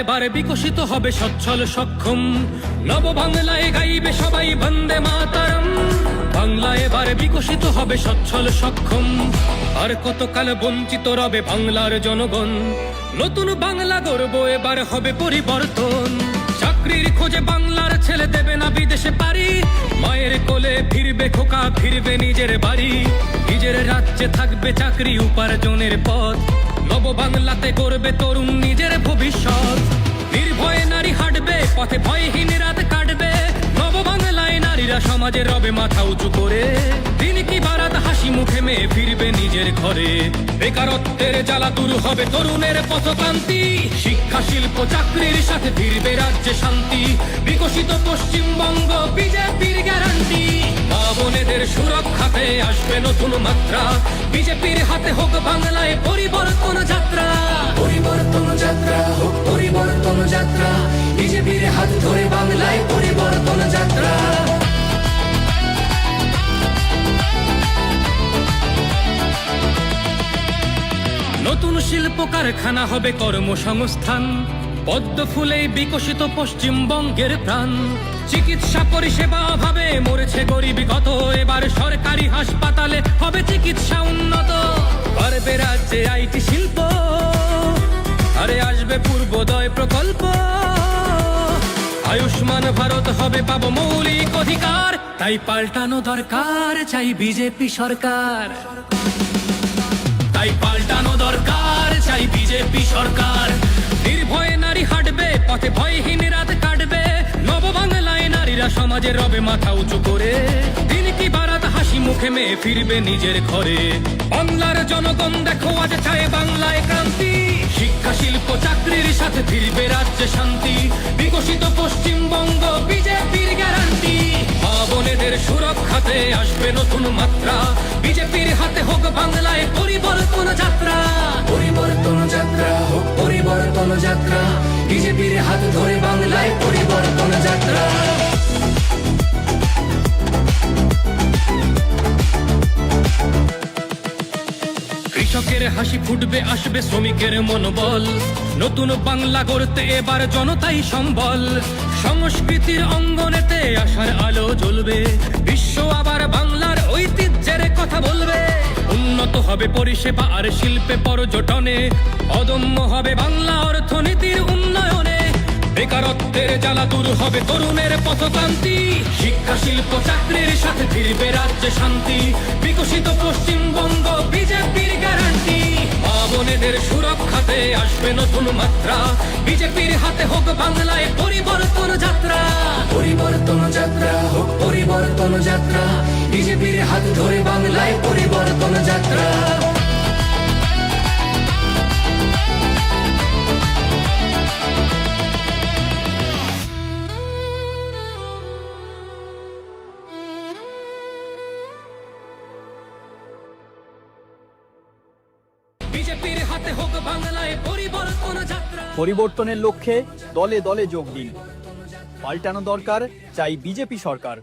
এবার বিকশিত হবে সচ্ছল সক্ষম, নব বাংলায় গাইবে সবাই বন্দে মাতরম। বাংলা এবার বিকশিত হবে সচ্ছল সক্ষম, আর কতকাল বঞ্চিত রবে বাংলার জনগণ। নতুন বাংলা গর্ব এবার হবে পরিবর্তন। চাকরির খোঁজে বাংলার ছেলে দেবে না বিদেশে পারি, মায়ের কোলে ফিরবে খোকা, ফিরবে নিজের বাড়ি। নিজের রাজ্যে থাকবে চাকরি উপার্জনের পথ, নব বাংলাতে করবে তরুণ নিজের ভবিষ্যৎ। নির্ভয়ে নারী হাঁটবে পথে, ভয়হীন রাত কাটবে। নব বাংলায় নারীরা সমাজে রবে মাথা উঁচু করে। দিন কি বারাত হাসি মুখে মেয়ে ফিরবে নিজের ঘরে। বেকারত্বের জ্বালা দূর হবে তরুণের পথক্রান্তি, শিক্ষা শিল্প চাকরির সাথে ফিরবে রাজ্যে শান্তি। বিকশিত পশ্চিমবঙ্গ বিজেপির গ্যারান্টি, মা বোনেদের সুরক্ষাতে আসবে নতুন মাত্রা। বিজেপির হাতে হোক বাংলায় পরিবর্তন যাত্রা। পরিবর্তন যাত্রা হোক পরিবর্তন যাত্রা, বিজেপির হাত ধরে বাংলায় পরিবর্তন যাত্রা। নতুন শিল্প কারখানা হবে কর্মসংস্থান, পদ্ম ফুলেই বিকশিত পশ্চিমবঙ্গের প্রাণ। চিকিৎসা পরিষেবা অভাবে মরেছে গরিবী কত, এবার সরকারি হাসপাতালে হবে চিকিৎসা উন্নত। পারবে রাজ্যে আইটি শিল্প, আরে আসবে পূর্বোদয় প্রকল্প। আয়ুষ্মান ভারত হবে পাবো মৌলিক অধিকার, তাই পাল্টানো দরকার চাই বিজেপি সরকার। তাই পাল্টানো দরকার চাই বিজেপি সরকার। নির্ভয়ে নারী হাঁটবে পথে, ভয়হীন রাত কাটবে। নব বাংলায় নারীরা সমাজে রবে মাথা উঁচু করে। দিন কি বারাত হাসি মুখে মেয়ে ফিরবে নিজের ঘরে। বাংলার জনগণ দেখো আজ চায় বাংলায় ক্রান্তি, শিক্ষা শিল্প চাকরির সাথে ফিরবে রাজ্যে শান্তি। বিকশিত পশ্চিমবঙ্গ বিজেপির গ্যারান্টি, মা বোনেদের সুরক্ষাতে আসবে নতুন মাত্রা। বিজেপির হাতে হোক বাংলায় পরিবর্তন যাত্রা। পরিবর্তন যাত্রা হোক পরিবর্তন যাত্রা, বিজেপির হাত ধরে বাংলায় পরিবর্তন যাত্রা। কৃষকের হাসি ফুটবে, আসবে শ্রমিকের মনোবল। নতুন বাংলা গড়তে এবার জনতাই সম্বল। সংস্কৃতির অঙ্গনেতে আশার আলো জ্বলবে, বিশ্ব আবার বাংলার ঐতিহ্যের কথা বলবে। উন্নত হবে পরিষেবা আর শিল্পে পর্যটনে, অদম্য হবে বাংলা অর্থনীতির উন্নয়নে। বেকারত্বের জ্বালা দূর হবে তরুণের পথক্রান্তি, শিক্ষা শিল্প চাকরির সাথে ফিরবে রাজ্যে শান্তি। বিকশিত পশ্চিমবঙ্গ বিজেপির গ্যারান্টি, মা বোনেদের সুরক্ষাতে আসবে নতুন মাত্রা। বিজেপির হাতে হোক বাংলায় পরিবর্তন যাত্রা। পরিবর্তন যাত্রা হোক পরিবর্তন যাত্রা, বিজেপির হাত ধরে বাংলায় পরিবর্তন যাত্রা। বিজেপির হাতে হোক বাংলায় পরিবর্তন যাত্রা। পরিবর্তনের লক্ষ্যে দলে দলে যোগ দিন। পাল্টানো দরকার চাই বিজেপি সরকার।